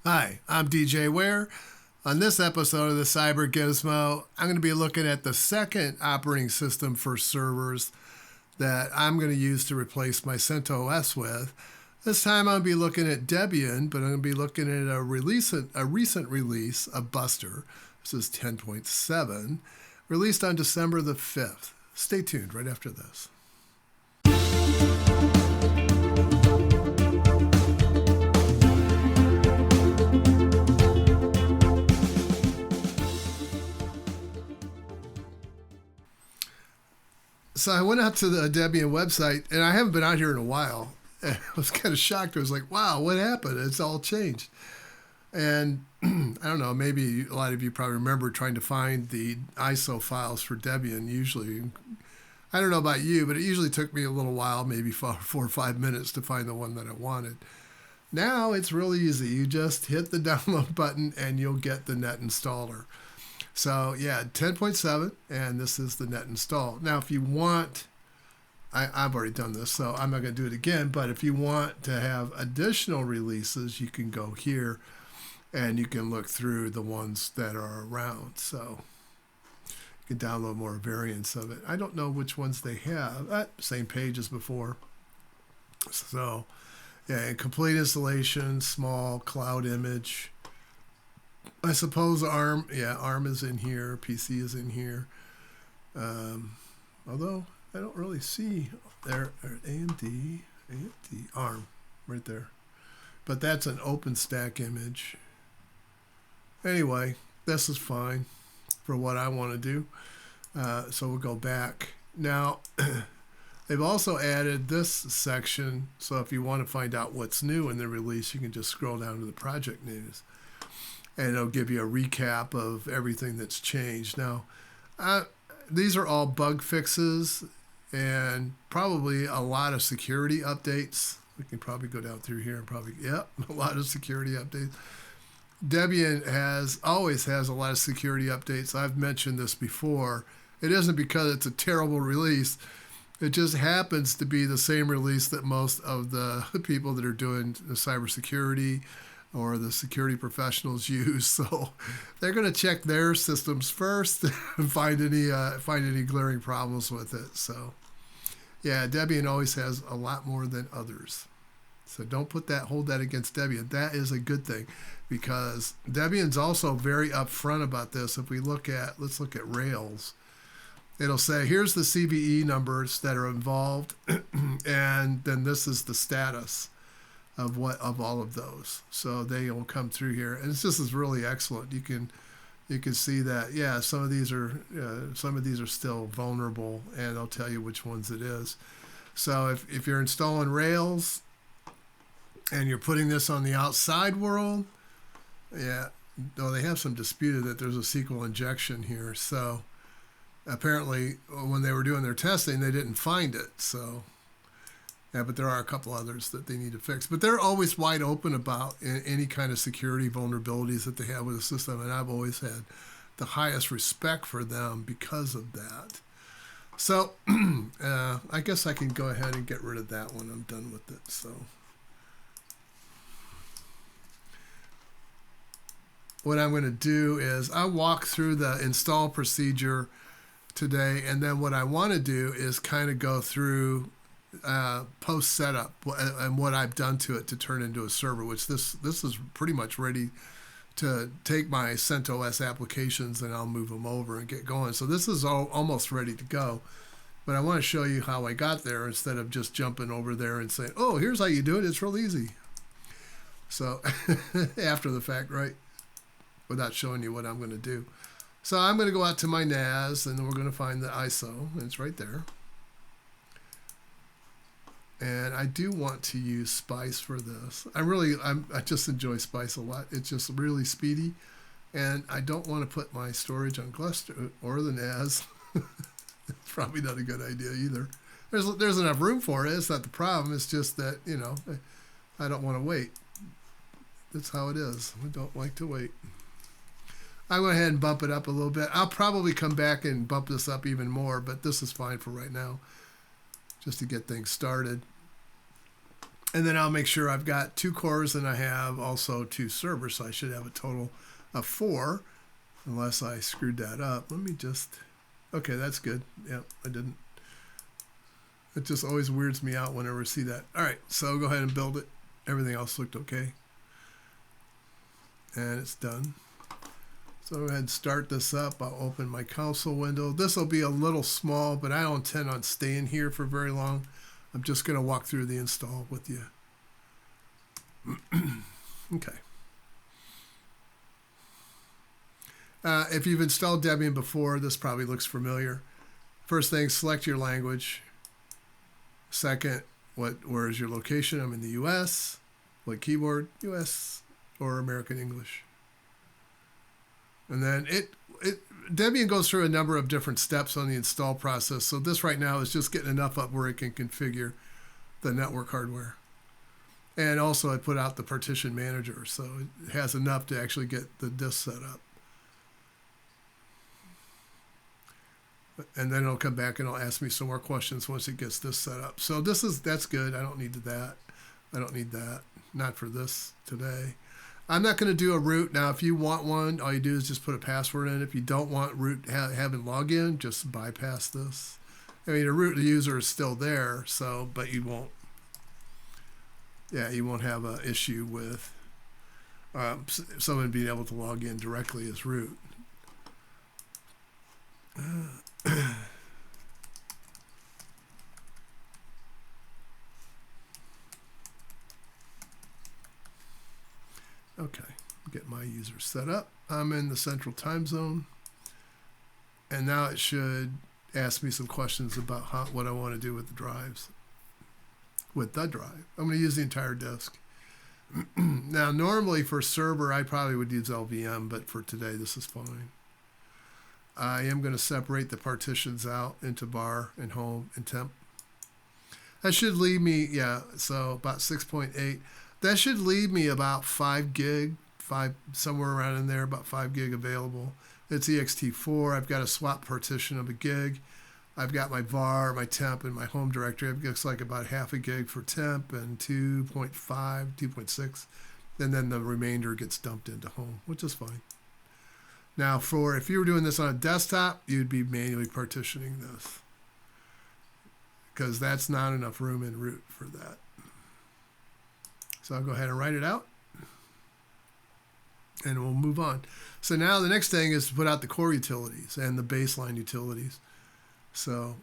Hi, I'm DJ Ware. On this episode of the CyberGizmo, I'm going to be looking at the second operating system for servers that I'm going to use to replace my CentOS with. This time I'll be looking at Debian, but I'm going to be looking at a recent release of Buster. This is 10.7, released on December the 5th. Stay tuned right after this. So I went out to the Debian website, and I haven't been out here in a while. And I was kind of shocked. I was like, wow, what happened? It's all changed. And I don't know, maybe a lot of you probably remember trying to find the ISO files for Debian. Usually, I don't know about you, but it usually took me a little while, maybe 4 or 5 minutes to find the one that I wanted. Now it's really easy. You just hit the download button and you'll get the net installer. So yeah, 10.7, and this is the net install. Now, if you want, I've already done this, so I'm not going to do it again, but if you want to have additional releases, you can go here and you can look through the ones that are around. So you can download more variants of it. I don't know which ones they have. Same page as before. So yeah, complete installation, small cloud image. I suppose ARM is in here, PC is in here. Although I don't really see there, AMD, ARM, right there. But that's an OpenStack image. Anyway, this is fine for what I want to do. So we'll go back. Now, they've also added this section, so if you want to find out what's new in the release, you can just scroll down to the project news. And it'll give you a recap of everything that's changed. Now, these are all bug fixes and probably a lot of security updates. We can probably go down through here and a lot of security updates. Debian always has a lot of security updates. I've mentioned this before. It isn't because it's a terrible release. It just happens to be the same release that most of the people that are doing the cybersecurity or the security professionals use. So they're going to check their systems first and find any glaring problems with it. So yeah, Debian always has a lot more than others. So don't hold that against Debian. That is a good thing because Debian's also very upfront about this. If let's look at Rails. It'll say, here's the CVE numbers that are involved, and then this is the status of all of those. So they will come through here, and this is really excellent. You can see that some of these are still vulnerable, and I'll tell you which ones it is. So if you're installing Rails and you're putting this on the outside world, they have some disputed that there's a SQL injection here. So apparently when they were doing their testing, they didn't find it. So yeah, but there are a couple others that they need to fix. But they're always wide open about any kind of security vulnerabilities that they have with the system, and I've always had the highest respect for them because of that. So I guess I can go ahead and get rid of that when I'm done with it. So what I'm going to do is I'll walk through the install procedure today, and then what I want to do is kind of go through post setup and what I've done to it to turn into a server, which this is pretty much ready to take my CentOS applications and I'll move them over and get going. So this is almost ready to go, but I want to show you how I got there instead of just jumping over there and saying, oh, here's how you do it. It's real easy. So after the fact, right? Without showing you what I'm going to do. So I'm going to go out to my NAS and then we're going to find the ISO, and it's right there. And I do want to use Spice for this. I just enjoy Spice a lot. It's just really speedy, and I don't want to put my storage on cluster or the NAS. It's probably not a good idea either. There's enough room for it. It's not the problem. It's just that I don't want to wait. That's how it is. I don't like to wait. I go ahead and bump it up a little bit. I'll probably come back and bump this up even more, but this is fine for right now, just to get things started. And then I'll make sure I've got 2 cores and I have also 2 servers. So I should have a total of 4, unless I screwed that up. Let me just, okay, that's good. Yep, I didn't. It just always weirds me out whenever I see that. All right, so go ahead and build it. Everything else looked okay. And it's done. So go ahead and start this up. I'll open my console window. This will be a little small, but I don't intend on staying here for very long. I'm just going to walk through the install with you. Okay. If you've installed Debian before, this probably looks familiar. First thing, select your language. Second, where is your location? I'm in the US. What keyboard? US or American English. And then Debian goes through a number of different steps on the install process. So this right now is just getting enough up where it can configure the network hardware. And also I put out the partition manager, so it has enough to actually get the disk set up. And then it'll come back and it'll ask me some more questions once it gets this set up. So that's good. I don't need that. I don't need that. Not for this today. I'm not going to do a root. Now, if you want one, all you do is just put a password in. If you don't want root having login, just bypass this. I mean, a root user is still there, so, but you won't. Yeah, you won't have an issue with someone being able to log in directly as root. Okay, get my user set up. I'm in the central time zone. And now it should ask me some questions about what I want to do with the drives. With the drive. I'm going to use the entire disk. Now, normally for server, I probably would use LVM, but for today, this is fine. I am going to separate the partitions out into bar and home and temp. That should leave me, yeah, so about 6.8. That should leave me about 5 gig, somewhere around in there, about 5 gig available. It's ext4. I've got a swap partition of a gig. I've got my var, my temp, and my home directory. It looks like about half a gig for temp and 2.5, 2.6. And then the remainder gets dumped into home, which is fine. Now, if you were doing this on a desktop, you'd be manually partitioning this, because that's not enough room in root for that. So I'll go ahead and write it out, and we'll move on. So now the next thing is to put out the core utilities and the baseline utilities. So,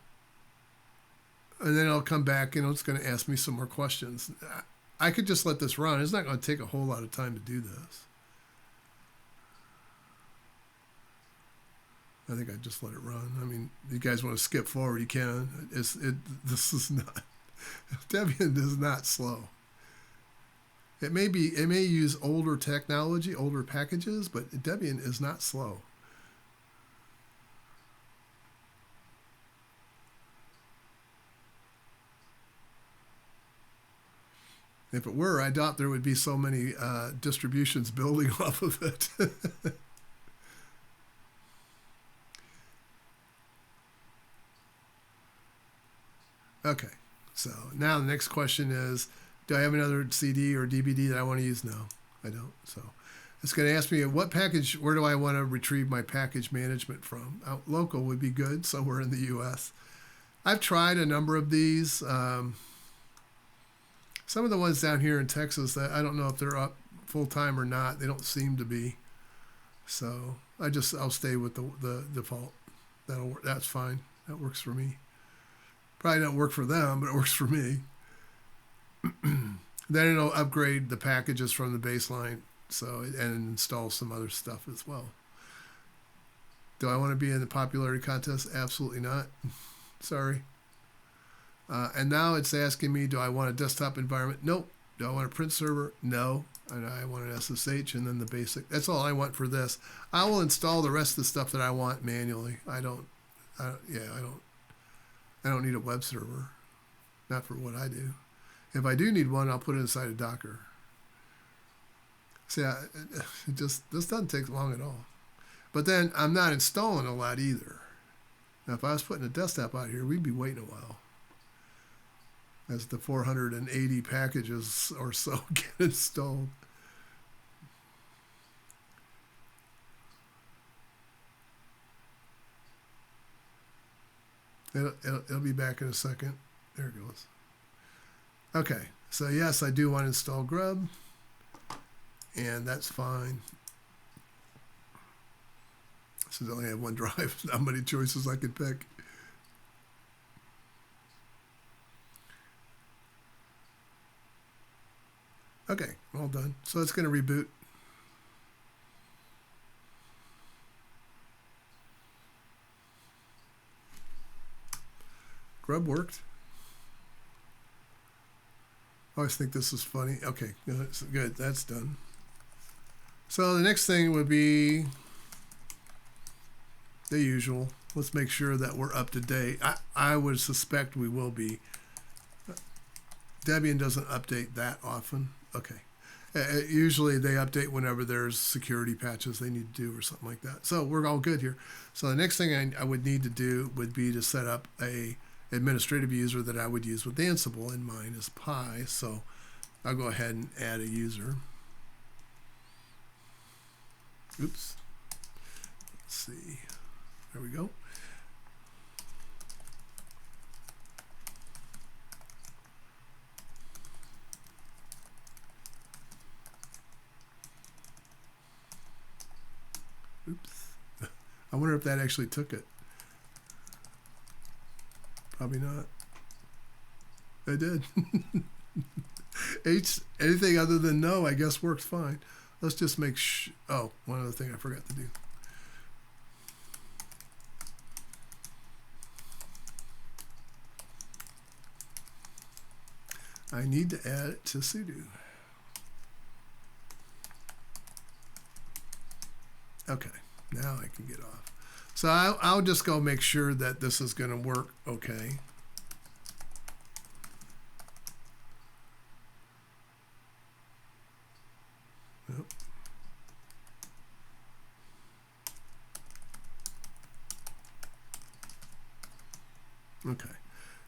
and then I'll come back and it's going to ask me some more questions. I could just let this run. It's not going to take a whole lot of time to do this. I think I just let it run. I mean, if you guys want to skip forward, you can. This is not, Debian is not slow. It may use older technology, older packages, but Debian is not slow. If it were, I doubt there would be so many distributions building off of it. Okay, so now the next question is, do I have another CD or DVD that I want to use? No, I don't. So it's going to ask me what package, where do I want to retrieve my package management from? Local would be good, somewhere in the US. I've tried a number of these. Some of the ones down here in Texas, that I don't know if they're up full time or not. They don't seem to be. So I'll stay with the default. That's fine. That works for me. Probably don't work for them, but it works for me. Then it'll upgrade the packages from the baseline, and install some other stuff as well. Do I want to be in the popularity contest? Absolutely not. Sorry. And now it's asking me, do I want a desktop environment? Nope. Do I want a print server? No. And I want an SSH and then the basic. That's all I want for this. I will install the rest of the stuff that I want manually. I don't need a web server. Not for what I do. If I do need one, I'll put it inside a Docker. See, this doesn't take long at all. But then I'm not installing a lot either. Now, if I was putting a desktop out here, we'd be waiting a while. as the 480 packages or so get installed. It'll be back in a second. There it goes. Okay, so yes, I do want to install grub, and that's fine. Since I only have one drive, not many choices I could pick. Okay, all done. So it's going to reboot. Grub worked. I always think this is funny. Okay, good. That's done. So the next thing would be the usual. Let's make sure that we're up to date. I would suspect we will be. Debian doesn't update that often. Okay. Usually they update whenever there's security patches they need to do or something like that. So we're all good here. So the next thing I would need to do would be to set up a administrative user that I would use with Ansible, and mine is Pi. So I'll go ahead and add a user. Oops. Let's see. There we go. Oops. I wonder if that actually took it. Probably not. It did. Anything other than no, I guess works fine. Let's just make oh, one other thing I forgot to do. I need to add it to sudo. Okay, now I can get off. So I'll just go make sure that this is going to work okay. Yep. Okay,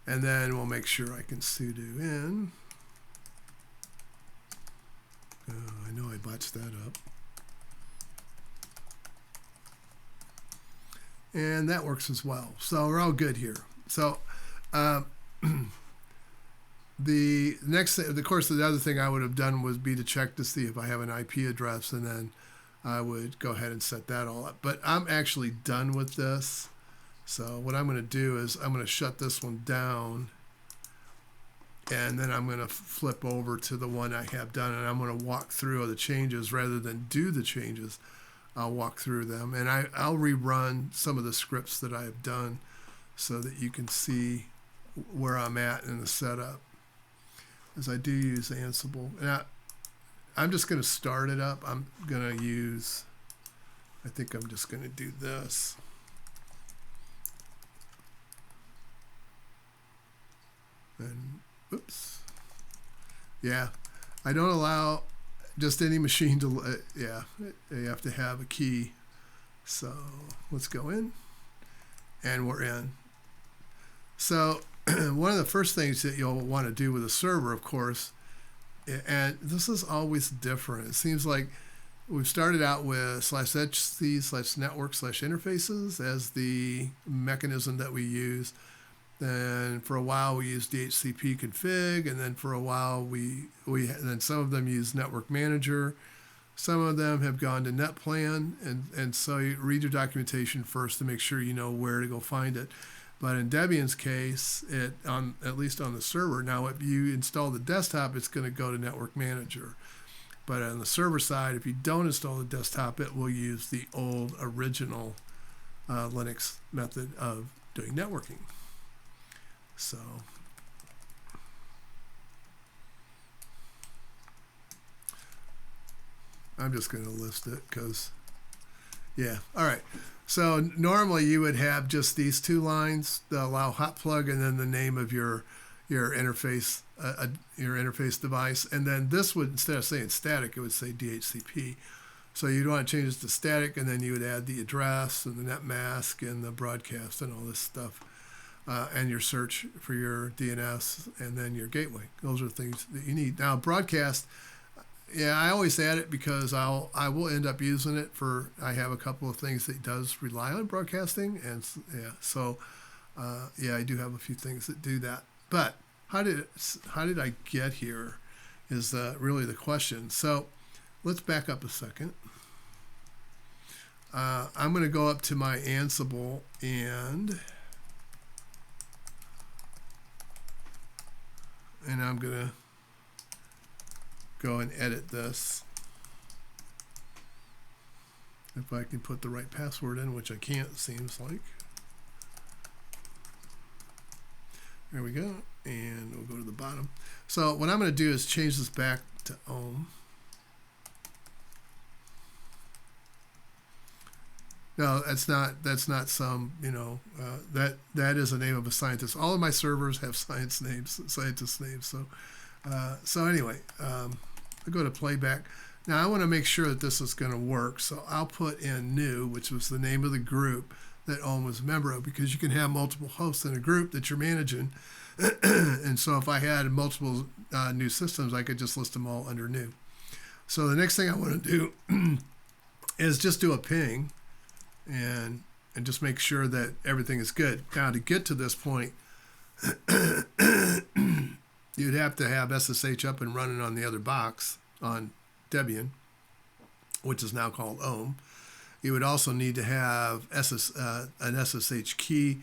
and then we'll make sure I can sudo in. Oh, I know I botched that up. And that works as well. So we're all good here. So the next thing, of course, the other thing I would have done would be to check to see if I have an IP address, and then I would go ahead and set that all up. But I'm actually done with this. So what I'm going to do is I'm going to shut this one down, and then I'm going to flip over to the one I have done, and I'm going to walk through the changes rather than do the changes. I'll walk through them, and I'll rerun some of the scripts that I have done so that you can see where I'm at in the setup, as I do use Ansible. And I'm just going to start it up. I'm going to use, I think I'm just going to do this. And oops. Yeah, I don't allow just any machine to, yeah, you have to have a key. So let's go in, and we're in. So one of the first things that you'll want to do with a server, of course, and this is always different. It seems like we've started out with /etc/network/interfaces as the mechanism that we use. Then for a while we used DHCP config, and then for a while then some of them use Network Manager. Some of them have gone to NetPlan, and so you read your documentation first to make sure you know where to go find it. But in Debian's case, at least on the server, now if you install the desktop, it's going to go to Network Manager. But on the server side, if you don't install the desktop, it will use the old original Linux method of doing networking. So I'm just going to list it because, yeah. All right. So normally you would have just these two lines that allow hot plug and then the name of your interface device, and then this would, instead of saying static, it would say DHCP. So you'd want to change this to static, and then you would add the address and the net mask and the broadcast and all this stuff. and your search for your DNS, and then your gateway. Those are things that you need. Now, broadcast, yeah, I always add it because I will end up using it for. I have a couple of things that does rely on broadcasting, and yeah, so yeah, I do have a few things that do that. But how did I get here? Is really the question. So let's back up a second. I'm going to go up to my Ansible and I'm going to go and edit this. If I can put the right password in, which I can't, it seems like. There we go. And we'll go to the bottom. So what I'm going to do is change this back to ohm. No, that's not some, that is the name of a scientist. All of my servers have scientist names. So anyway, I'll go to playback. Now I want to make sure that this is going to work. So I'll put in new, which was the name of the group that ohm was a member of, because you can have multiple hosts in a group that you're managing. And so if I had multiple new systems, I could just list them all under new. So the next thing I want to do is just do a ping and just make sure that everything is good. Now, to get to this point, you'd have to have SSH up and running on the other box on Debian, which is now called ohm. You would also need to have an SSH key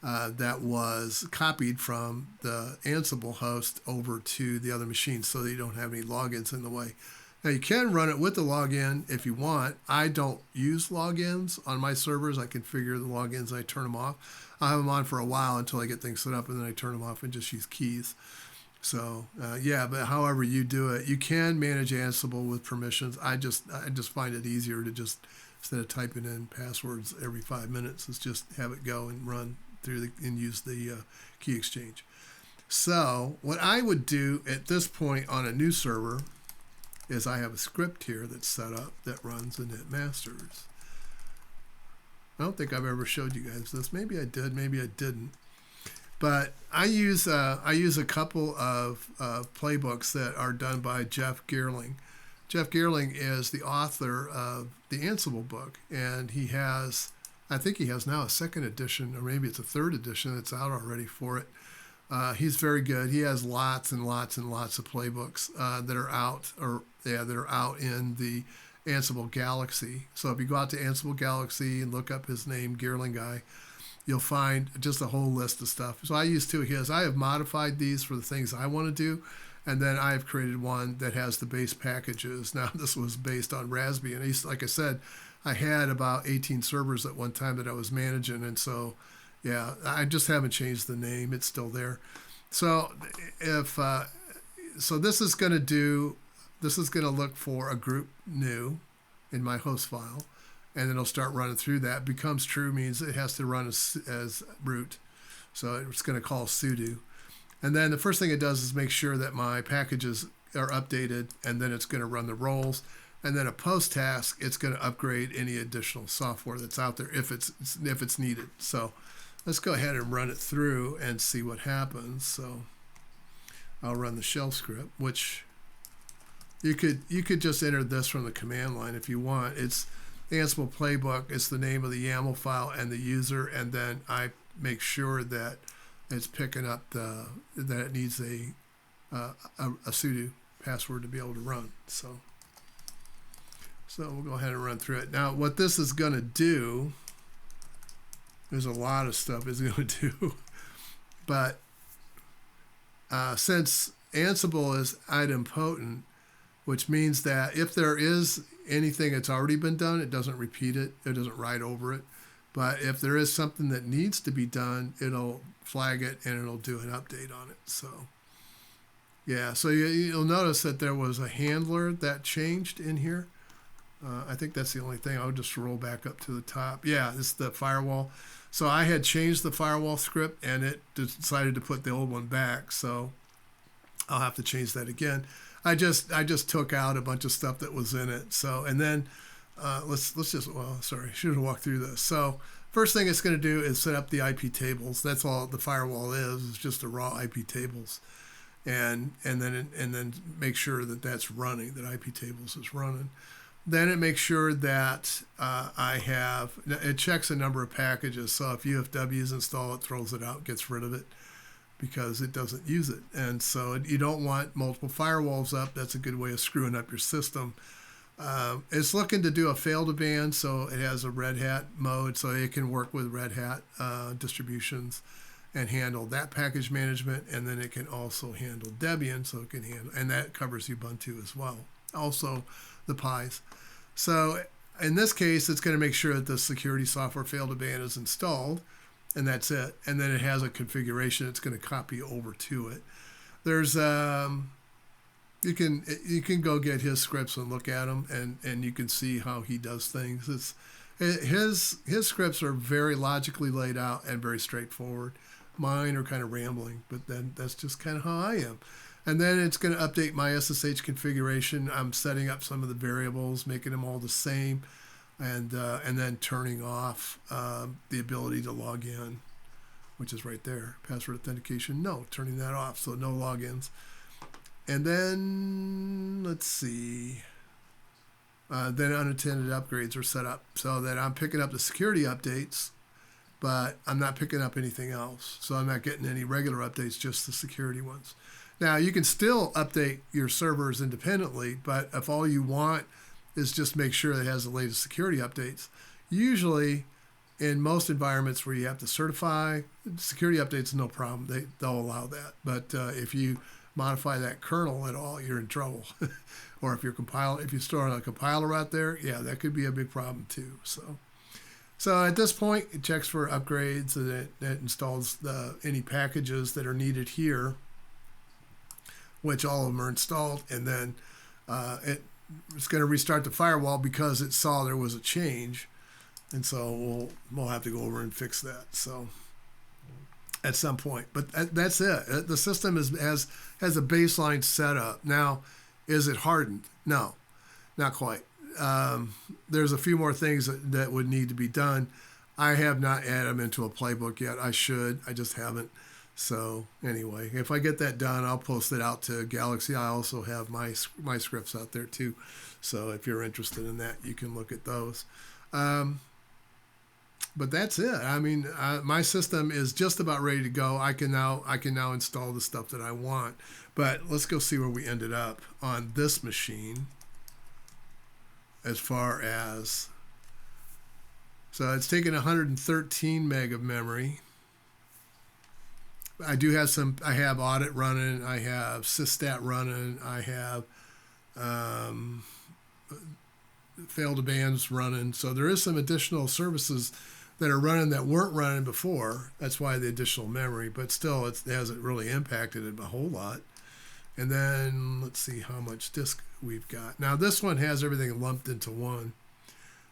that was copied from the Ansible host over to the other machine so that you don't have any logins in the way. Now, you can run it with the login if you want. I don't use logins on my servers. I configure the logins and I turn them off. I have them on for a while until I get things set up, and then I turn them off and just use keys. So, yeah, but however you do it, you can manage Ansible with permissions. I just find it easier to just, instead of typing in passwords every 5 minutes, is just have it go and run through and use the key exchange. So what I would do at this point on a new server is I have a script here that's set up that runs init masters. I don't think I've ever showed you guys this. Maybe I did, maybe I didn't. But I use a couple of playbooks that are done by Jeff Geerling. Jeff Geerling is the author of the Ansible book, and he has, I think he has now a second edition, or maybe it's a third edition that's out already for it. He's very good. He has lots and lots and lots of playbooks that are out, that are out in the Ansible Galaxy. So if you go out to Ansible Galaxy and look up his name, Geerling Guy, you'll find just a whole list of stuff. So I use two of his. I have modified these for the things I want to do, and then I have created one that has the base packages. Now, this was based on Raspberry, and like I said, I had about 18 servers at one time that I was managing, and so, yeah, I just haven't changed the name. It's still there. So so this is going to look for a group new in my host file, and then it'll start running through that. Becomes true means it has to run as root. So it's going to call sudo. And then the first thing it does is make sure that my packages are updated, and then it's going to run the roles. And then a post task, it's going to upgrade any additional software that's out there if it's needed. So let's go ahead and run it through and see what happens. So I'll run the shell script, which you could just enter this from the command line if you want. It's the Ansible playbook. It's the name of the YAML file and the user, and then I make sure that it's picking up that it needs a sudo password to be able to run. So we'll go ahead and run through it. Now, what this is going to do, there's a lot of stuff it's going to do, but since Ansible is idempotent, which means that if there is anything that's already been done, it doesn't repeat it, it doesn't write over it. But if there is something that needs to be done, it'll flag it and it'll do an update on it. So, yeah, so you'll notice that there was a handler that changed in here. I think that's the only thing. I'll just roll back up to the top. Yeah, this is the firewall. So I had changed the firewall script, and it decided to put the old one back. So I'll have to change that again. I just took out a bunch of stuff that was in it. So, and then let's just, well, sorry, should have walked through this. So first thing it's going to do is set up the IP tables. That's all the firewall is. It's just the raw IP tables, and then make sure that that's running. That IP tables is running. Then it makes sure that it checks a number of packages. So if UFW is installed, it throws it out, gets rid of it, because it doesn't use it. And so you don't want multiple firewalls up. That's a good way of screwing up your system. It's looking to do a fail to ban, so it has a Red Hat mode, so it can work with Red Hat distributions and handle that package management. And then it can also handle Debian, so it can handle, and that covers Ubuntu as well. Also the Pis. So in this case, it's going to make sure that the security software fail to ban is installed, and that's it. And then it has a configuration it's going to copy over to it. There's you can go get his scripts and look at them, and you can see how he does things. His scripts are very logically laid out and very straightforward. Mine are kind of rambling, but then that's just kind of how I am. And then it's going to update my SSH configuration. I'm setting up some of the variables, making them all the same, and then turning off the ability to log in, which is right there. Password authentication, no, turning that off, so no logins. And then, let's see, then unattended upgrades are set up so that I'm picking up the security updates, but I'm not picking up anything else. So I'm not getting any regular updates, just the security ones. Now, you can still update your servers independently, but if all you want is just make sure it has the latest security updates, usually in most environments where you have to certify, security updates, no problem. They'll allow that. But if you modify that kernel at all, you're in trouble. Or if you store a compiler out there, yeah, that could be a big problem too. So at this point, it checks for upgrades, and it installs any packages that are needed here, which all of them are installed, and then it's going to restart the firewall because it saw there was a change, and so we'll have to go over and fix that. So at some point, but that's it. The system has a baseline setup. Now, is it hardened? No, not quite. There's a few more things that would need to be done. I have not added them into a playbook yet. I should. I just haven't. So anyway, if I get that done, I'll post it out to Galaxy. I also have my scripts out there too. So if you're interested in that, you can look at those. But that's it. I mean, my system is just about ready to go. I can now install the stuff that I want. But let's go see where we ended up on this machine. As far as, so it's taken 113 meg of memory. I do have I have audit running, I have systat running, I have fail to bans running. So there is some additional services that are running that weren't running before. That's why the additional memory, but still it hasn't really impacted it a whole lot. And then let's see how much disk we've got. Now this one has everything lumped into one.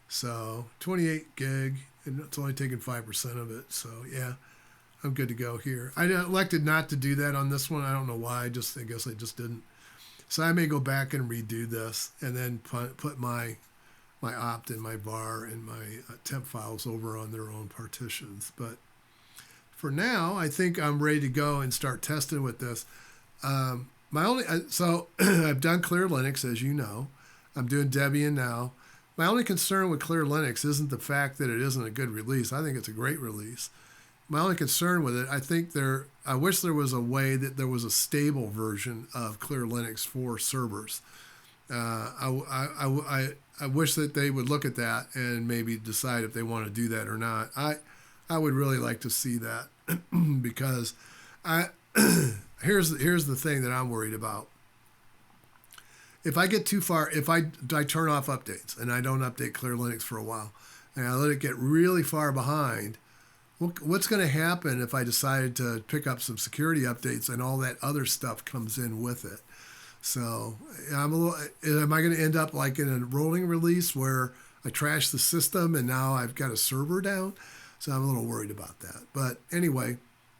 So 28 gig, and it's only taking 5% of it. So yeah, I'm good to go here. I elected not to do that on this one. I don't know why. I guess I just didn't. So I may go back and redo this, and then put my opt and my var and my temp files over on their own partitions. But for now, I think I'm ready to go and start testing with this. So I've done Clear Linux, as you know. I'm doing Debian now. My only concern with Clear Linux isn't the fact that it isn't a good release. I think it's a great release. My only concern with it, I wish there was a way that there was a stable version of Clear Linux for servers. I wish that they would look at that and maybe decide if they want to do that or not. I would really like to see that because here's the thing that I'm worried about. If I get too far, if I turn off updates and I don't update Clear Linux for a while, and I let it get really far behind, what's going to happen if I decided to pick up some security updates and all that other stuff comes in with it? So am I going to end up like in a rolling release where I trash the system and now I've got a server down? So I'm a little worried about that. But anyway,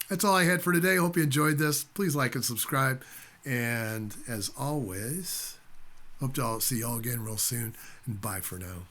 that's all I had for today. Hope you enjoyed this. Please like and subscribe. And as always, hope to see you all again real soon. And bye for now.